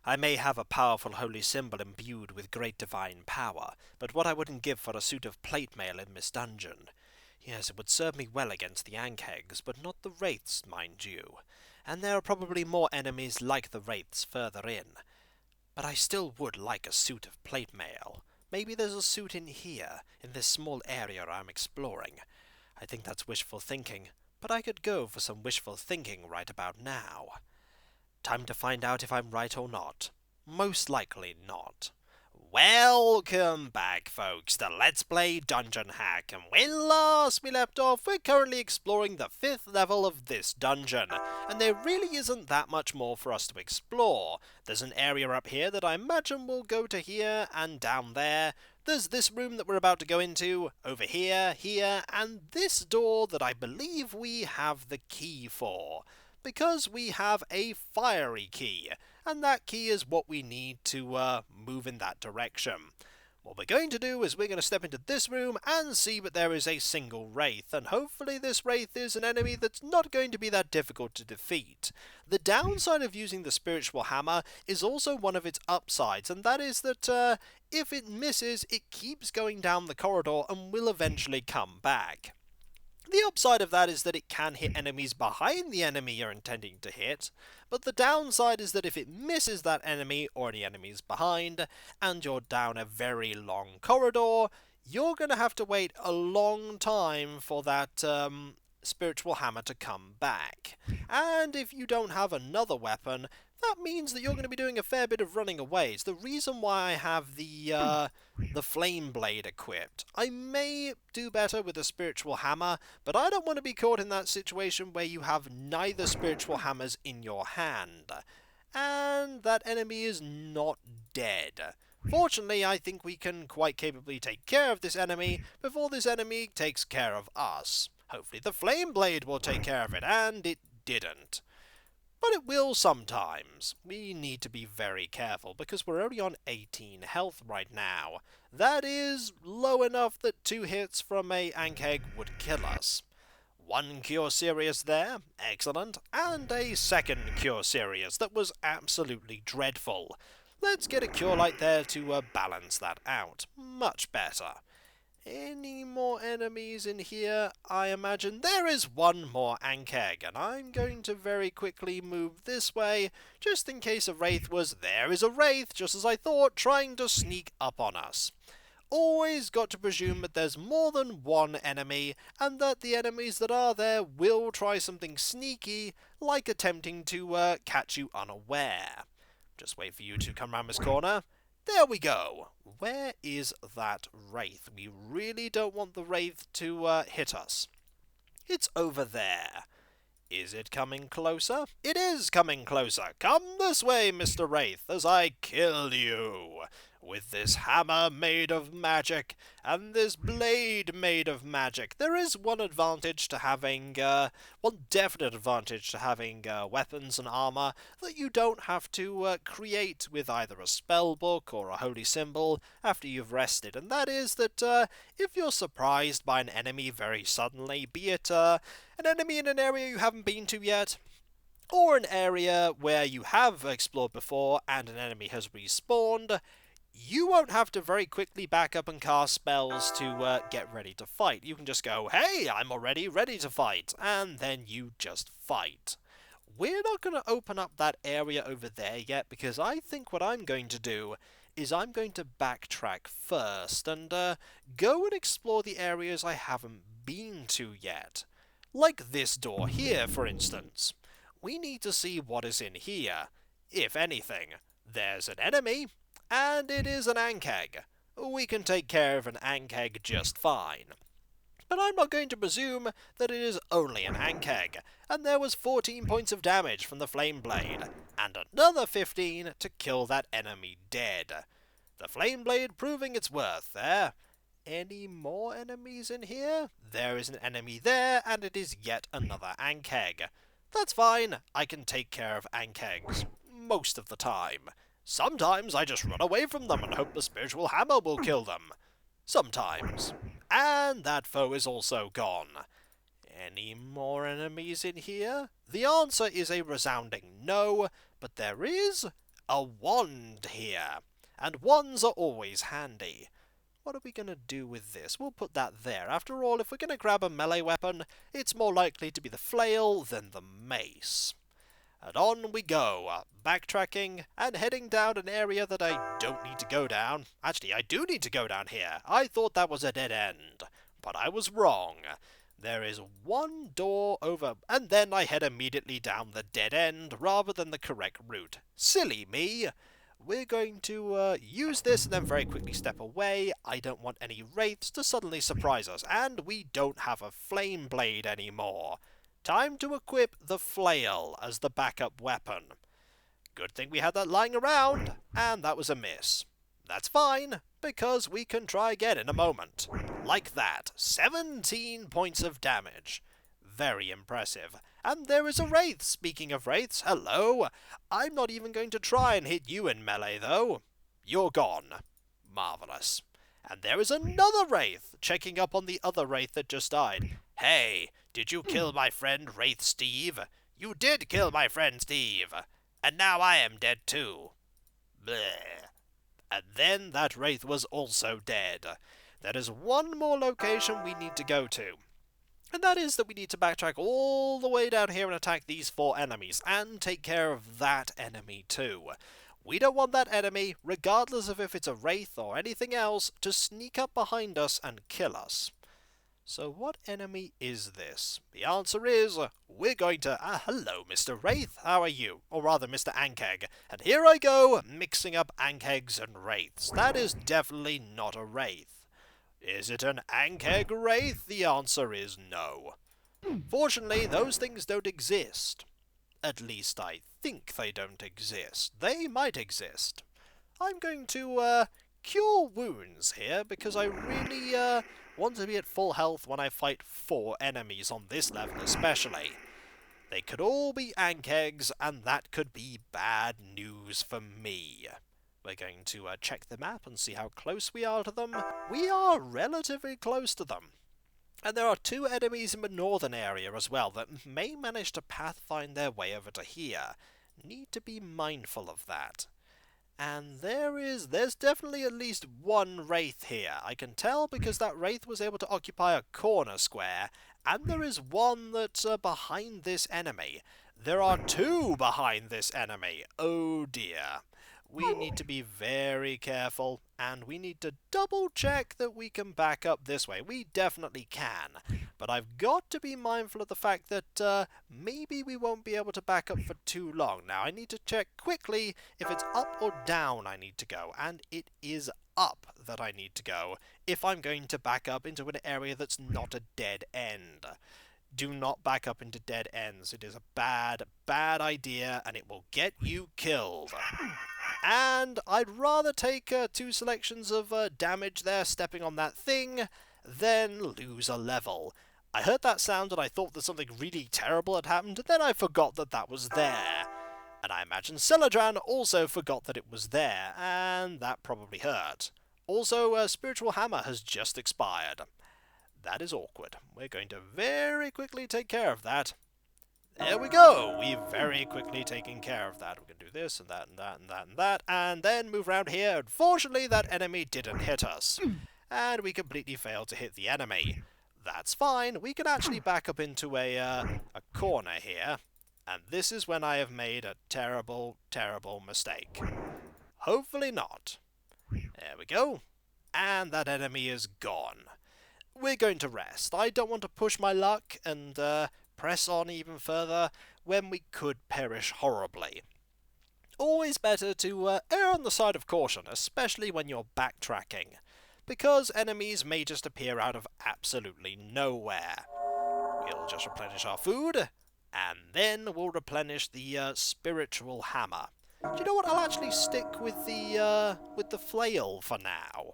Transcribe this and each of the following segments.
I may have a powerful holy symbol imbued with great divine power, but what I wouldn't give for a suit of plate mail in this dungeon. Yes, it would serve me well against the ankhegs, but not the wraiths, mind you. And there are probably more enemies like the wraiths further in. But I still would like a suit of plate mail. Maybe there's a suit in here, in this small area I'm exploring. I think that's wishful thinking, but I could go for some wishful thinking right about now. Time to find out if I'm right or not. Most likely not. Welcome back, folks, to Let's Play Dungeon Hack, and when last we left off, we're currently exploring the 5th level of this dungeon, and there really isn't that much more for us to explore. There's an area up here that I imagine will go to here, and down there. There's this room that we're about to go into, over here, and this door that I believe we have the key for, because we have a fiery key, and that key is what we need to move in that direction. What we're going to do is we're going to step into this room and see that there is a single wraith, and hopefully this wraith is an enemy that's not going to be that difficult to defeat. The downside of using the spiritual hammer is also one of its upsides, and that is that if it misses, it keeps going down the corridor and will eventually come back. The upside of that is that it can hit enemies behind the enemy you're intending to hit, but the downside is that if it misses that enemy or any enemies behind, and you're down a very long corridor, you're going to have to wait a long time for that spiritual hammer to come back. And if you don't have another weapon, that means that you're going to be doing a fair bit of running away. It's the reason why I have the flame blade equipped. I may do better with a spiritual hammer, but I don't want to be caught in that situation where you have neither spiritual hammers in your hand, and that enemy is not dead. Fortunately, I think we can quite capably take care of this enemy before this enemy takes care of us. Hopefully the flame blade will take care of it, and it didn't. But it will sometimes. We need to be very careful, because we're only on 18 health right now. That is low enough that 2 hits from a ankheg would kill us. 1 cure serious there, excellent, and a second cure serious that was absolutely dreadful. Let's get a cure light there to balance that out. Much better. Any more enemies in here? I imagine there is one more ankheg, and I'm going to very quickly move this way, just in case a wraith was... There is a wraith, just as I thought, trying to sneak up on us. Always got to presume that there's more than one enemy, and that the enemies that are there will try something sneaky, like attempting to catch you unaware. Just wait for you to come round this corner. There we go. Where is that wraith? We really don't want the wraith to hit us. It's over there. Is it coming closer? It is coming closer. Come this way, Mr. Wraith, as I kill you. With this hammer made of magic, and this blade made of magic, there is one advantage to having, one definite advantage to having weapons and armor that you don't have to create with either a spell book or a holy symbol after you've rested, and that is that if you're surprised by an enemy very suddenly, be it an enemy in an area you haven't been to yet, or an area where you have explored before and an enemy has respawned, you won't have to very quickly back up and cast spells to get ready to fight. You can just go, hey, I'm already ready to fight, and then you just fight. We're not going to open up that area over there yet, because I think what I'm going to do is I'm going to backtrack first and go and explore the areas I haven't been to yet. Like this door here, for instance. We need to see what is in here. If anything, there's an enemy. And it is an ankheg. We can take care of an ankheg just fine. But I'm not going to presume that it is only an ankheg, and there was 14 points of damage from the flame blade, and another 15 to kill that enemy dead. The flame blade proving its worth there. Any more enemies in here? There is an enemy there, and it is yet another ankheg. That's fine, I can take care of ankhegs. Most of the time. Sometimes I just run away from them and hope the spiritual hammer will kill them. Sometimes. And that foe is also gone. Any more enemies in here? The answer is a resounding no, but there is a wand here. And wands are always handy. What are we going to do with this? We'll put that there. After all, if we're going to grab a melee weapon, it's more likely to be the flail than the mace. And on we go, backtracking and heading down an area that I don't need to go down. Actually, I do need to go down here. I thought that was a dead end, but I was wrong. There is one door over, and then I head immediately down the dead end rather than the correct route. Silly me! We're going to use this and then very quickly step away. I don't want any wraiths to suddenly surprise us, and we don't have a flame blade anymore. Time to equip the flail as the backup weapon. Good thing we had that lying around, and that was a miss. That's fine, because we can try again in a moment. Like that. 17 points of damage. Very impressive. And there is a wraith. Speaking of wraiths, hello. I'm not even going to try and hit you in melee, though. You're gone. Marvellous. And there is another wraith, checking up on the other wraith that just died. Hey, did you kill my friend Wraith Steve? You did kill my friend Steve. And now I am dead too. Bleh. And then that wraith was also dead. There is one more location we need to go to. And that is that we need to backtrack all the way down here and attack these 4 enemies, and take care of that enemy too. We don't want that enemy, regardless of if it's a wraith or anything else, to sneak up behind us and kill us. So what enemy is this? The answer is, we're going to... hello, Mr. Wraith, how are you? Or rather, Mr. Ankheg. And here I go, mixing up ankhegs and wraiths. That is definitely not a wraith. Is it an ankheg wraith? The answer is no. Fortunately, those things don't exist. At least I think they don't exist. They might exist. I'm going to cure wounds here, because I really want to be at full health when I fight 4 enemies on this level especially. They could all be ankhegs, and that could be bad news for me. We're going to check the map and see how close we are to them. We are relatively close to them. And there are 2 enemies in the northern area as well that may manage to pathfind their way over to here. Need to be mindful of that. And there's definitely at least one wraith here. I can tell because that wraith was able to occupy a corner square, and there is one that's behind this enemy. There are 2 behind this enemy. Oh dear. We need to be very careful, and we need to double check that we can back up this way. We definitely can, but I've got to be mindful of the fact that maybe we won't be able to back up for too long. Now, I need to check quickly if it's up or down I need to go, and it is up that I need to go if I'm going to back up into an area that's not a dead end. Do not back up into dead ends. It is a bad, bad idea, and it will get you killed. And I'd rather take 2 selections of damage there stepping on that thing than lose a level. I heard that sound and I thought that something really terrible had happened, and then I forgot that that was there. And I imagine Seledran also forgot that it was there, and that probably hurt. Also, Spiritual Hammer has just expired. That is awkward. We're going to very quickly take care of that. There we go! We've very quickly taken care of that. We can do this and that and that and that and that, and then move around here. Unfortunately, that enemy didn't hit us. And we completely failed to hit the enemy. That's fine. We can actually back up into a corner here. And this is when I have made a terrible, terrible mistake. Hopefully not. There we go. And that enemy is gone. We're going to rest. I don't want to push my luck and press on even further when we could perish horribly. Always better to err on the side of caution, especially when you're backtracking, because enemies may just appear out of absolutely nowhere. We'll just replenish our food, and then we'll replenish the spiritual hammer. Do you know what? I'll actually stick with the flail for now.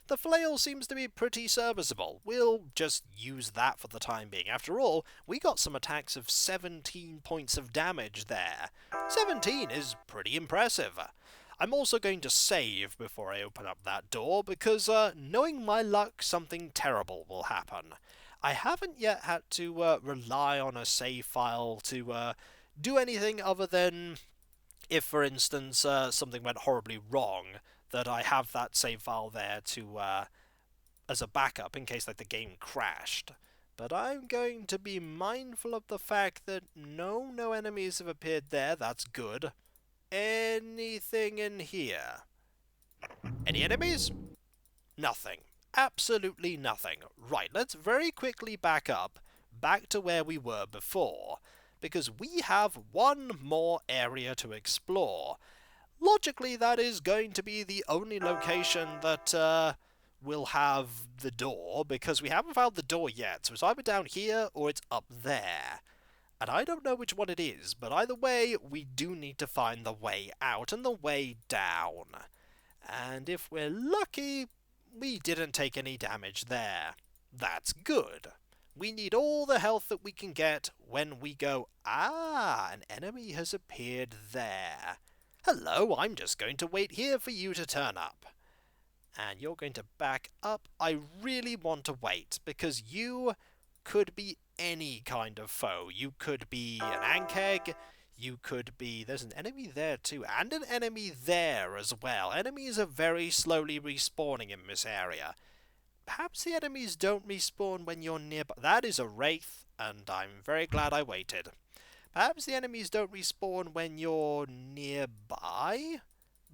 The flail seems to be pretty serviceable. We'll just use that for the time being. After all, we got some attacks of 17 points of damage there. 17 is pretty impressive. I'm also going to save before I open up that door, because knowing my luck, something terrible will happen. I haven't yet had to rely on a save file to do anything other than if, for instance, something went horribly wrong, that I have that save file there to as a backup in case like the game crashed. But I'm going to be mindful of the fact that no enemies have appeared there. That's good. Anything in here? Any enemies? Nothing. Absolutely nothing. Right, let's very quickly back to where we were before, because we have one more area to explore. Logically, that is going to be the only location that will have the door, because we haven't found the door yet, so it's either down here or it's up there. And I don't know which one it is, but either way, we do need to find the way out and the way down. And if we're lucky, we didn't take any damage there. That's good. We need all the health that we can get when we go, an enemy has appeared there. Hello, I'm just going to wait here for you to turn up. And you're going to back up. I really want to wait, because you could be any kind of foe. You could be an ankheg, you could be... There's an enemy there too, and an enemy there as well. Enemies are very slowly respawning in this area. Perhaps the enemies don't respawn when you're nearby. That is a wraith, and I'm very glad I waited. Perhaps the enemies don't respawn when you're nearby,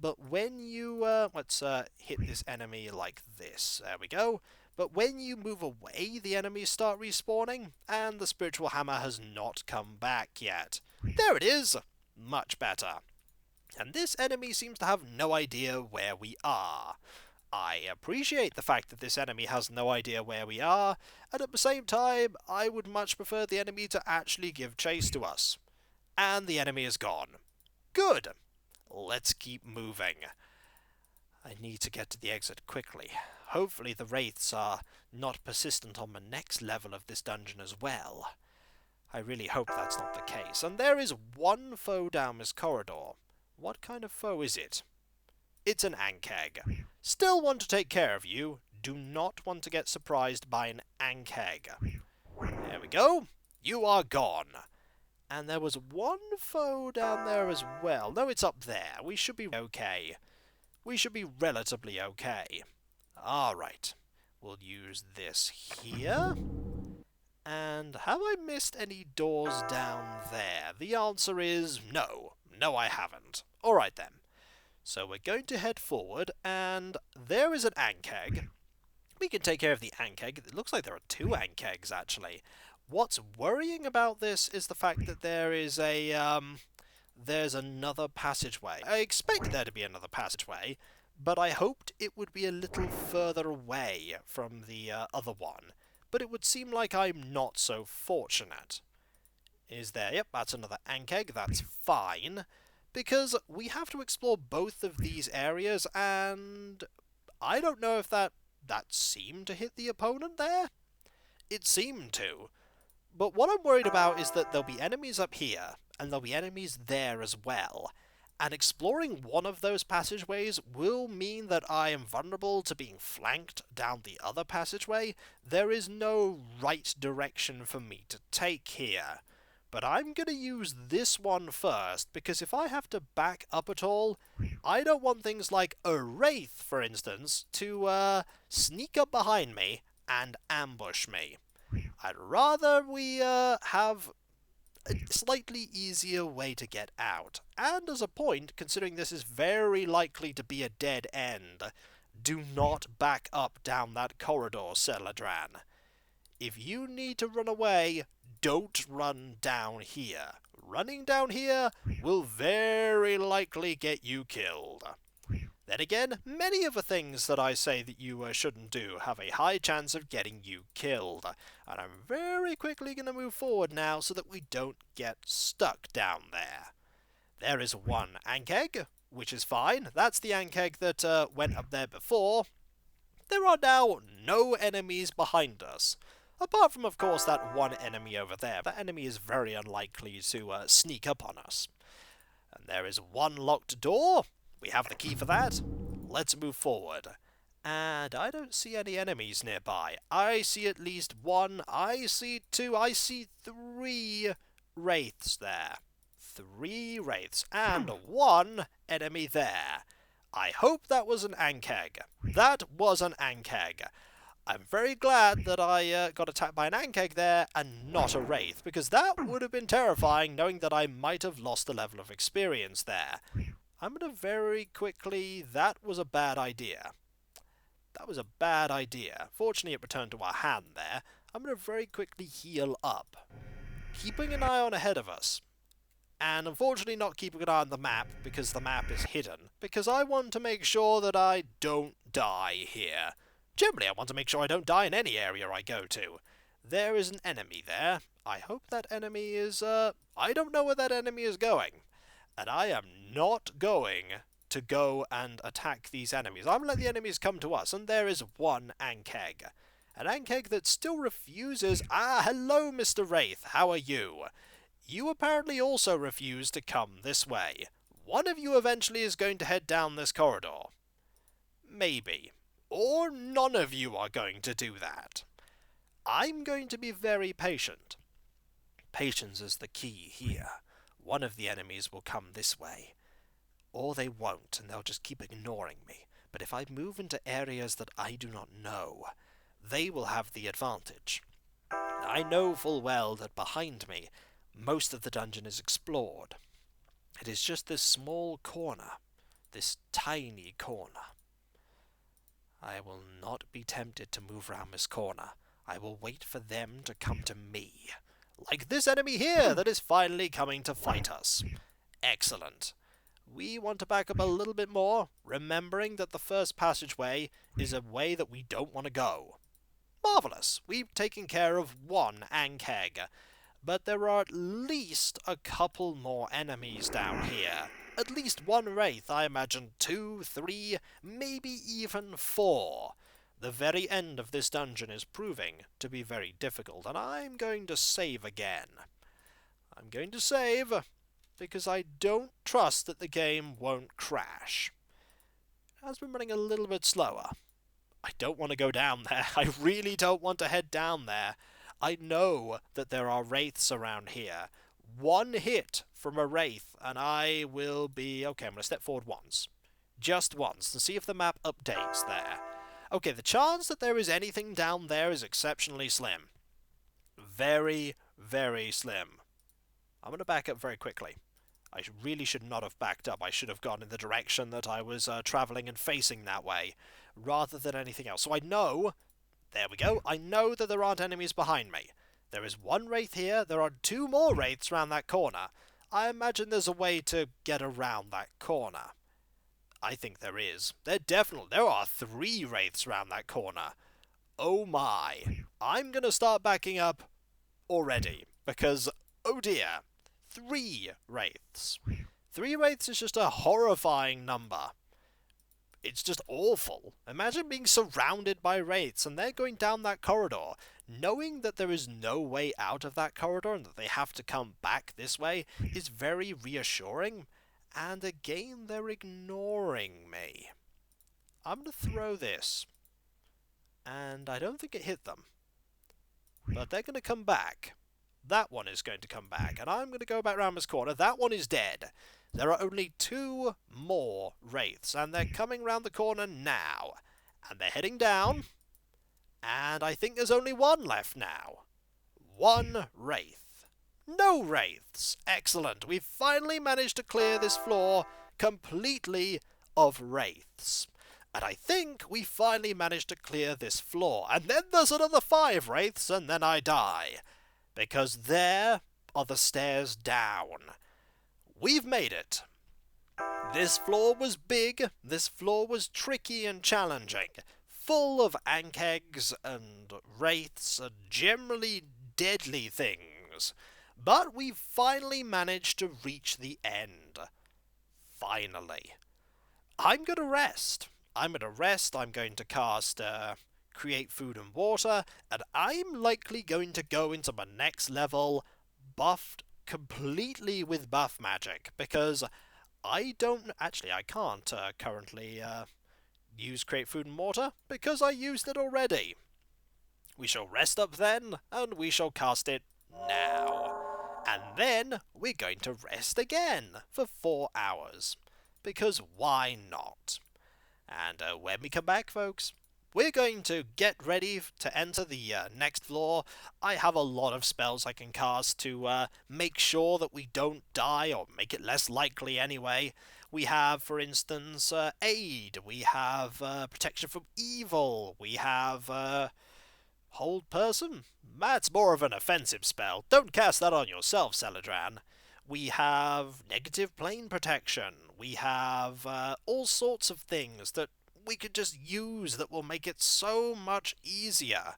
but when you... let's hit this enemy like this. There we go. But when you move away, the enemies start respawning, and the spiritual hammer has not come back yet. There it is! Much better. And this enemy seems to have no idea where we are. I appreciate the fact that this enemy has no idea where we are, and at the same time, I would much prefer the enemy to actually give chase to us. And the enemy is gone. Good! Let's keep moving. I need to get to the exit quickly. Hopefully the wraiths are not persistent on the next level of this dungeon as well. I really hope that's not the case. And there is one foe down this corridor. What kind of foe is it? It's an ankheg. Still want to take care of you. Do not want to get surprised by an ankheg. There we go. You are gone. And there was one foe down there as well. No, it's up there. We should be okay. We should be relatively okay. Alright. We'll use this here. And have I missed any doors down there? The answer is no. No, I haven't. Alright then. So we're going to head forward, and there is an ankheg. We can take care of the ankheg. It looks like there are two ankhegs, actually. What's worrying about this is the fact that there is there's another passageway. I expected there to be another passageway, but I hoped it would be a little further away from the other one. But it would seem like I'm not so fortunate. Is there? Yep, that's another ankheg. That's fine. Because we have to explore both of these areas, and I don't know if that seemed to hit the opponent there. It seemed to. But what I'm worried about is that there'll be enemies up here, and there'll be enemies there as well. And exploring one of those passageways will mean that I am vulnerable to being flanked down the other passageway. There is no right direction for me to take here. But I'm going to use this one first, because if I have to back up at all, I don't want things like a wraith, for instance, to sneak up behind me and ambush me. I'd rather we have a slightly easier way to get out. And as a point, considering this is very likely to be a dead end, do not back up down that corridor, Seledran. If you need to run away, don't run down here. Running down here will very likely get you killed. Then again, many of the things that I say that you shouldn't do have a high chance of getting you killed. And I'm very quickly going to move forward now so that we don't get stuck down there. There is one ankheg, which is fine. That's the ankheg that went up there before. There are now no enemies behind us. Apart from, of course, that one enemy over there. That enemy is very unlikely to sneak up on us. And there is one locked door. We have the key for that. Let's move forward. And I don't see any enemies nearby. I see at least one. I see two. I see three wraiths there. 3 wraiths, and 1 enemy there. I hope that was an ankheg. That was an ankheg. I'm very glad that I got attacked by an ankheg there and not a wraith, because that would have been terrifying, knowing that I might have lost a level of experience there. I'm going to very quickly... That was a bad idea. That was a bad idea. Fortunately, it returned to our hand there. I'm going to very quickly heal up, keeping an eye on ahead of us. And unfortunately not keeping an eye on the map, because the map is hidden, because I want to make sure that I don't die here. Generally, I want to make sure I don't die in any area I go to. There is an enemy there. I hope that enemy is, I don't know where that enemy is going. And I am not going to go and attack these enemies. I'm going to let the enemies come to us, and there is 1 ankheg. An ankheg that still refuses... Ah, hello, Mr. Wraith. How are you? You apparently also refuse to come this way. One of you eventually is going to head down this corridor. Maybe. Or none of you are going to do that. I'm going to be very patient. Patience is the key here. One of the enemies will come this way. Or they won't, and they'll just keep ignoring me. But if I move into areas that I do not know, they will have the advantage. I know full well that behind me, most of the dungeon is explored. It is just this small corner, this tiny corner. I will not be tempted to move around this corner. I will wait for them to come to me. Like this enemy here that is finally coming to fight us. Excellent. We want to back up a little bit more, remembering that the first passageway is a way that we don't want to go. Marvellous. We've taken care of 1 ankheg. But there are at least a couple more enemies down here. At least 1 wraith, I imagine 2, 3, maybe even 4. The very end of this dungeon is proving to be very difficult, and I'm going to save again. I'm going to save because I don't trust that the game won't crash. It has been running a little bit slower. I don't want to go down there. I really don't want to head down there. I know that there are wraiths around here. 1 hit from a wraith, and I will be... Okay, I'm going to step forward once. Just once, to see if the map updates there. Okay, the chance that there is anything down there is exceptionally slim. Very, very slim. I'm going to back up very quickly. I really should not have backed up. I should have gone in the direction that I was travelling and facing that way, rather than anything else. So I know... There we go. I know that there aren't enemies behind me. There is 1 wraith here. There are 2 more wraiths around that corner. I imagine there's a way to get around that corner. I think there is. There are 3 wraiths around that corner. Oh my. I'm going to start backing up already, because, oh dear, 3 wraiths. 3 wraiths is just a horrifying number. It's just awful. Imagine being surrounded by wraiths, and they're going down that corridor, knowing that there is no way out of that corridor and that they have to come back this way is very reassuring. And again, they're ignoring me. I'm going to throw this. And I don't think it hit them. But they're going to come back. That one is going to come back. And I'm going to go back round this corner. That one is dead. There are only 2 more wraiths. And they're coming round the corner now. And they're heading down. And I think there's only 1 left now. 1 wraith. No wraiths! Excellent. We've finally managed to clear this floor completely of wraiths. And I think we finally managed to clear this floor. And then there's another 5 wraiths, and then I die. Because there are the stairs down. We've made it. This floor was big. This floor was tricky and challenging. Full of ankhegs and wraiths and generally deadly things. But we finally managed to reach the end. Finally. I'm going to rest. I'm going to cast Create Food and Water, and I'm likely going to go into my next level buffed completely with buff magic, because I can't currently use Create Food and Water, because I used it already. We shall rest up then, and we shall cast it now. And then we're going to rest again for 4 hours. Because why not? And when we come back, folks, we're going to get ready to enter the next floor. I have a lot of spells I can cast to make sure that we don't die, or make it less likely anyway. We have, for instance, Aid. We have Protection from Evil. We have Hold Person. That's more of an offensive spell. Don't cast that on yourself, Seledran. We have Negative Plane Protection. We have all sorts of things that we could just use that will make it so much easier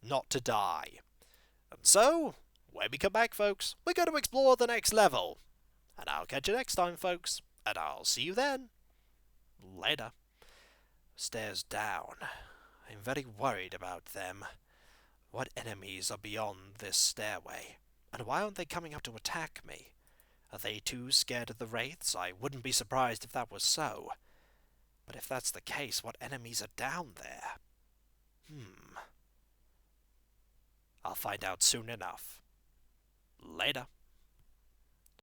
not to die. And so, when we come back, folks, we're going to explore the next level. And I'll catch you next time, folks, and I'll see you then. Later. Stairs down. I'm very worried about them. What enemies are beyond this stairway? And why aren't they coming up to attack me? Are they too scared of the wraiths? I wouldn't be surprised if that was so. But if that's the case, what enemies are down there? I'll find out soon enough. Later.